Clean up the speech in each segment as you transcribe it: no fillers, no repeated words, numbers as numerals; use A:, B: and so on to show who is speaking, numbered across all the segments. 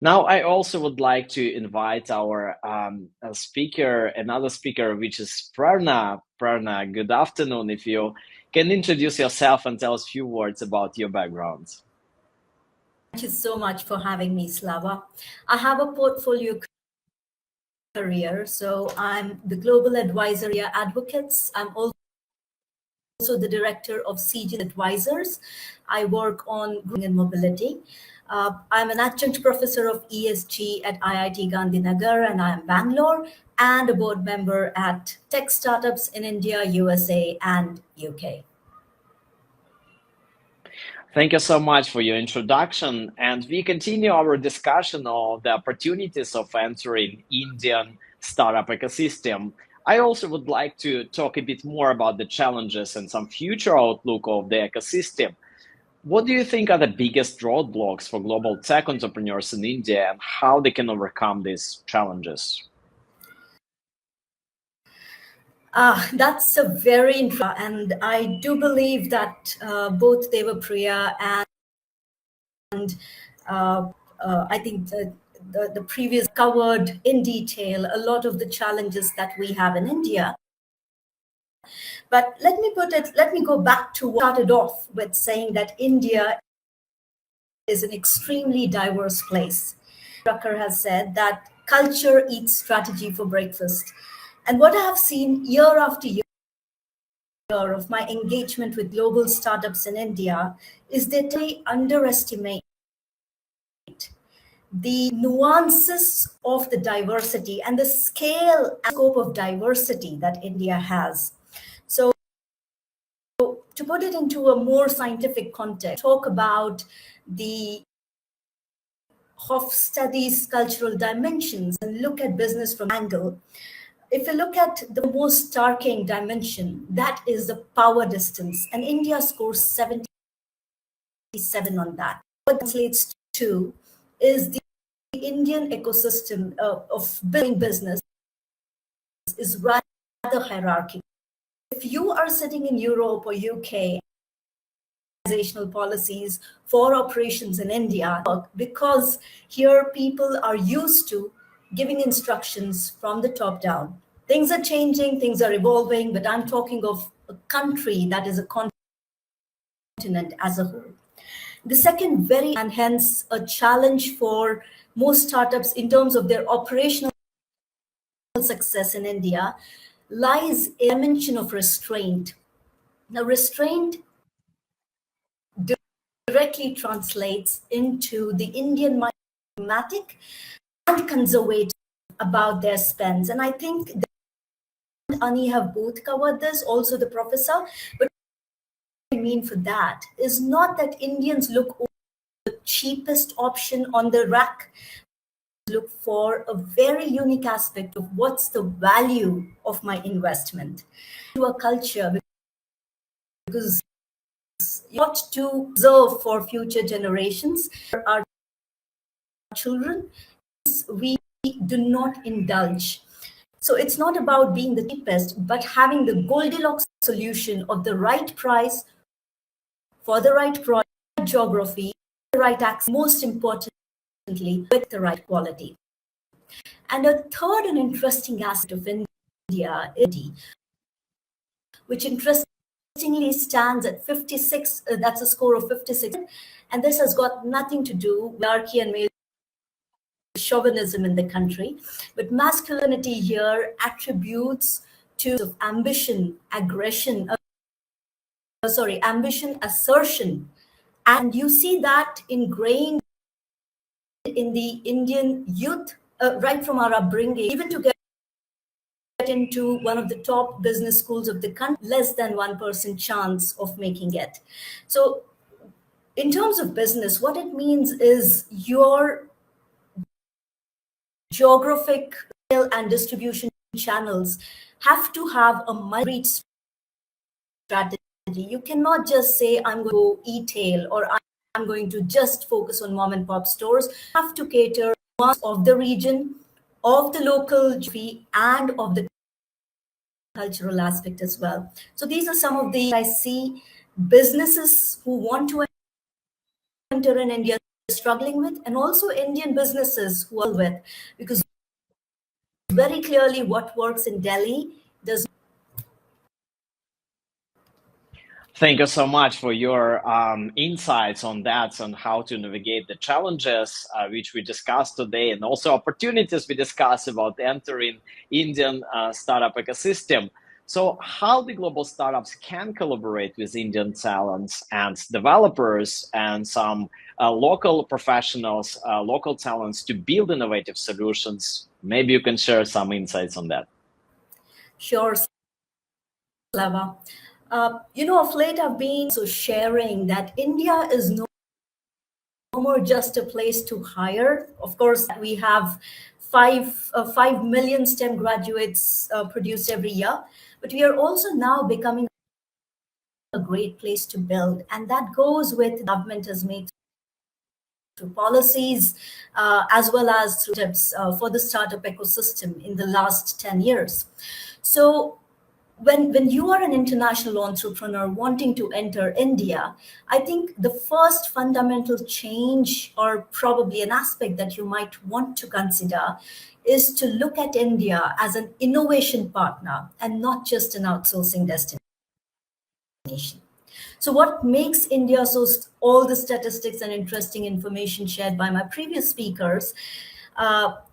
A: Now, I also would like to invite our speaker, another speaker, which is Prerna. Prerna, good afternoon. If you can introduce yourself and tell us a few words about your background.
B: Thank you so much for having me, Slava. I have a portfolio career, so I'm the global advisor at Advocates. I'm also the director of CG Advisors. I work on growing and mobility. I'm an adjunct professor of ESG at IIT Gandhinagar, and I am Bangalore, and a board member at tech startups in India, USA, and UK.
A: Thank you so much for your introduction. And we continue our discussion of the opportunities of entering Indian startup ecosystem. I also would like to talk a bit more about the challenges and some future outlook of the ecosystem. What do you think are the biggest roadblocks for global tech entrepreneurs in India and how they can overcome these challenges?
B: That's a very interesting, and I do believe that both Devapriya and I think the previous covered in detail a lot of the challenges that we have in India. But let me go back to what started off with saying that India is an extremely diverse place. Drucker has said that culture eats strategy for breakfast. And what I have seen year after year of my engagement with global startups in India is that they underestimate the nuances of the diversity and the scale and scope of diversity that India has. So, to put it into a more scientific context, talk about the Hofstede's cultural dimensions and look at business from angle. If you look at the most starking dimension, that is the power distance, and India scores 77 on that. What translates to is the Indian ecosystem of building business is rather hierarchical. If you are sitting in Europe or UK, organizational policies for operations in India, because here people are used to giving instructions from the top down. Things are changing, things are evolving, but I'm talking of a country that is a continent as a whole. The second, very and hence a challenge for most startups in terms of their operational success in India, lies a dimension of restraint. Now, restraint directly translates into the Indian pragmatic and conservative about their spends. And I think Ani have both covered this, also the professor. But what I mean for that is not that Indians look for the cheapest option on the rack, look for a very unique aspect of what's the value of my investment to a culture, because what to preserve for future generations, our children, we do not indulge. So it's not about being the cheapest, but having the Goldilocks solution of the right price for the right product, geography, the right access, most importantly, with the right quality. And a third and interesting aspect of India is, which interestingly stands at 56, that's a score of 56. And this has got nothing to do with hierarchy and male chauvinism in the country, but masculinity here attributes to ambition, aggression, ambition, assertion. And you see that ingrained in the Indian youth, right from our upbringing, even to get into one of the top business schools of the country, less than 1% chance of making it. So, in terms of business, what it means is your geographic and distribution channels have to have a multi strategy. You cannot just say, I'm going to e-tail or I'm going to just focus on mom and pop stores. You have to cater of the region, of the local geography, and of the cultural aspect as well. So these are some of the I see businesses who want to enter in India struggling with, and also Indian businesses who are with, because very clearly what works in Delhi does.
A: Thank you so much for your insights on that, on how to navigate the challenges which we discussed today, and also opportunities we discussed about entering Indian startup ecosystem. So, how the global startups can collaborate with Indian talents and developers and some local professionals, local talents to build innovative solutions. Maybe you can share some insights on that.
B: Sure, Slava. Of late I've been so sharing that India is no more just a place to hire. Of course, we have 5 million STEM graduates produced every year, but we are also now becoming a great place to build, and that goes with government has made through policies as well as through tips for the startup ecosystem in the last 10 years. So when you are an international entrepreneur wanting to enter India, I think the first fundamental change, or probably an aspect that you might want to consider, is to look at India as an innovation partner and not just an outsourcing destination. So, what makes India so, all the statistics and interesting information shared by my previous speakers,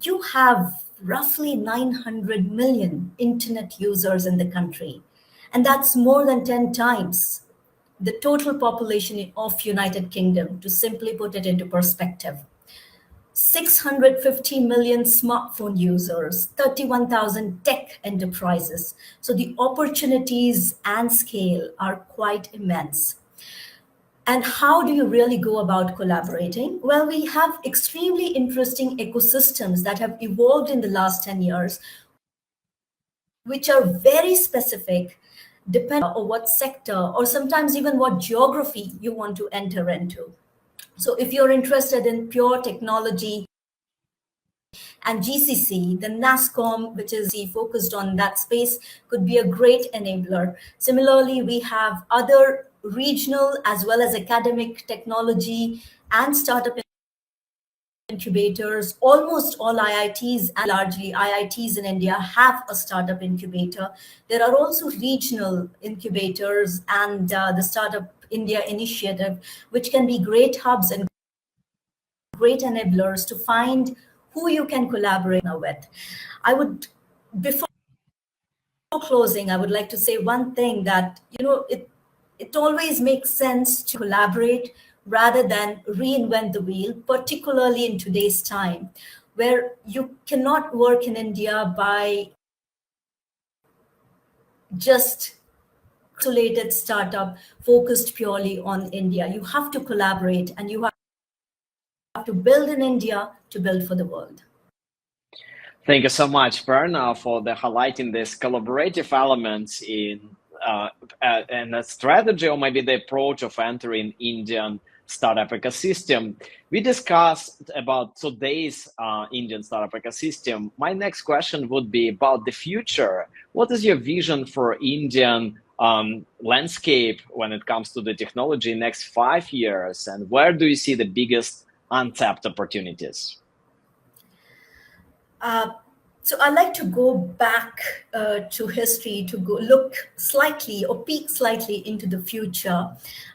B: you have roughly 900 million internet users in the country. And that's more than 10 times the total population of United Kingdom, to simply put it into perspective. 650 million smartphone users, 31,000 tech enterprises. So the opportunities and scale are quite immense. And how do you really go about collaborating? Well, we have extremely interesting ecosystems that have evolved in the last 10 years, which are very specific, depending on what sector or sometimes even what geography you want to enter into. So if you're interested in pure technology and GCC, the NASCOM, which is focused on that space, could be a great enabler. Similarly, we have other regional as well as academic technology and startup incubators. Almost all IITs and largely IITs in India have a startup incubator. There are also regional incubators and the Startup India Initiative, which can be great hubs and great enablers to find who you can collaborate with. I would, before closing, I would like to say one thing that, it always makes sense to collaborate rather than reinvent the wheel, particularly in today's time, where you cannot work in India by just isolated startup focused purely on India. You have to collaborate and you have to build in India to build for the world.
A: Thank you so much, Perna, for the highlighting this collaborative elements in and a strategy, or maybe the approach of entering Indian startup ecosystem. We discussed about today's Indian startup ecosystem. My next question would be about the future. What is your vision for Indian landscape when it comes to the technology next 5 years, and where do you see the biggest untapped opportunities?
B: So I like to go back to history to go look slightly or peek slightly into the future.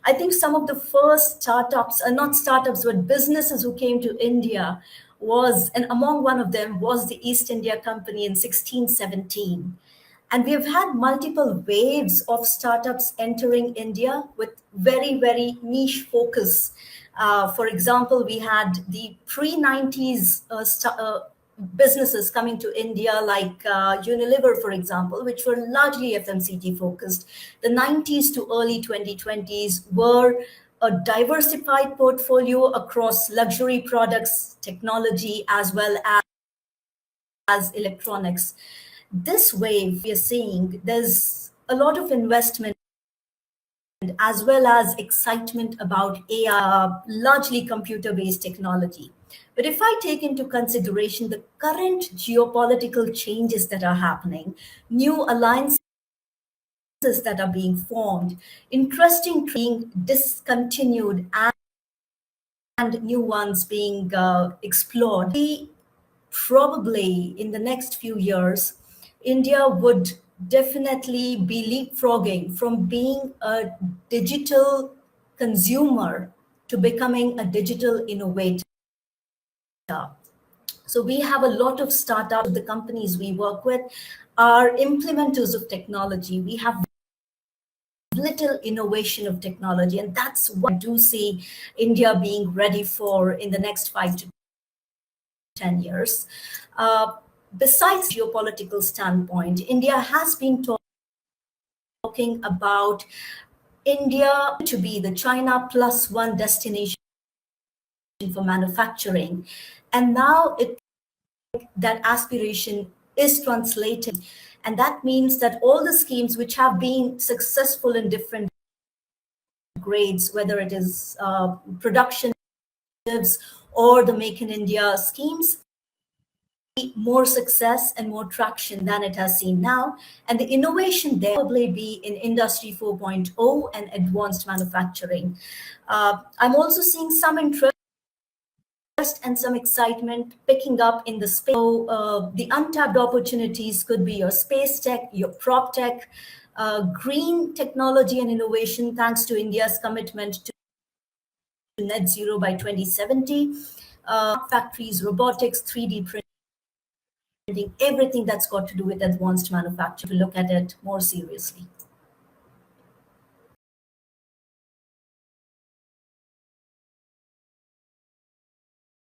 B: I think some of the first startups, not startups, but businesses who came to India and among one of them was the East India Company in 1617. And we have had multiple waves of startups entering India with very, very niche focus. For example, we had the pre-90s businesses coming to India, like Unilever, for example, which were largely FMCG focused. The 90s to early 2020s were a diversified portfolio across luxury products, technology, as well as electronics. This wave we are seeing, there's a lot of investment as well as excitement about AI, largely computer-based technology. But if I take into consideration the current geopolitical changes that are happening, new alliances that are being formed, interesting being discontinued and new ones being explored. Probably in the next few years, India would definitely be leapfrogging from being a digital consumer to becoming a digital innovator. So we have a lot of startups. The companies we work with are implementers of technology. We have little innovation of technology, and that's what I do see India being ready for in the next 5 to 10 years. Besides geopolitical standpoint, India has been talking about India to be the China plus one destination for manufacturing, and now that aspiration is translated, and that means that all the schemes which have been successful in different grades, whether it is production or the Make in India schemes, more success and more traction than it has seen now. And the innovation there will probably be in Industry 4.0 and advanced manufacturing. I'm also seeing some interest and some excitement picking up in the space. So, the untapped opportunities could be your space tech, your prop tech, green technology and innovation, thanks to India's commitment to net zero by 2070, factories, robotics, 3D printing, everything that's got to do with advanced manufacturing, to look at it more seriously.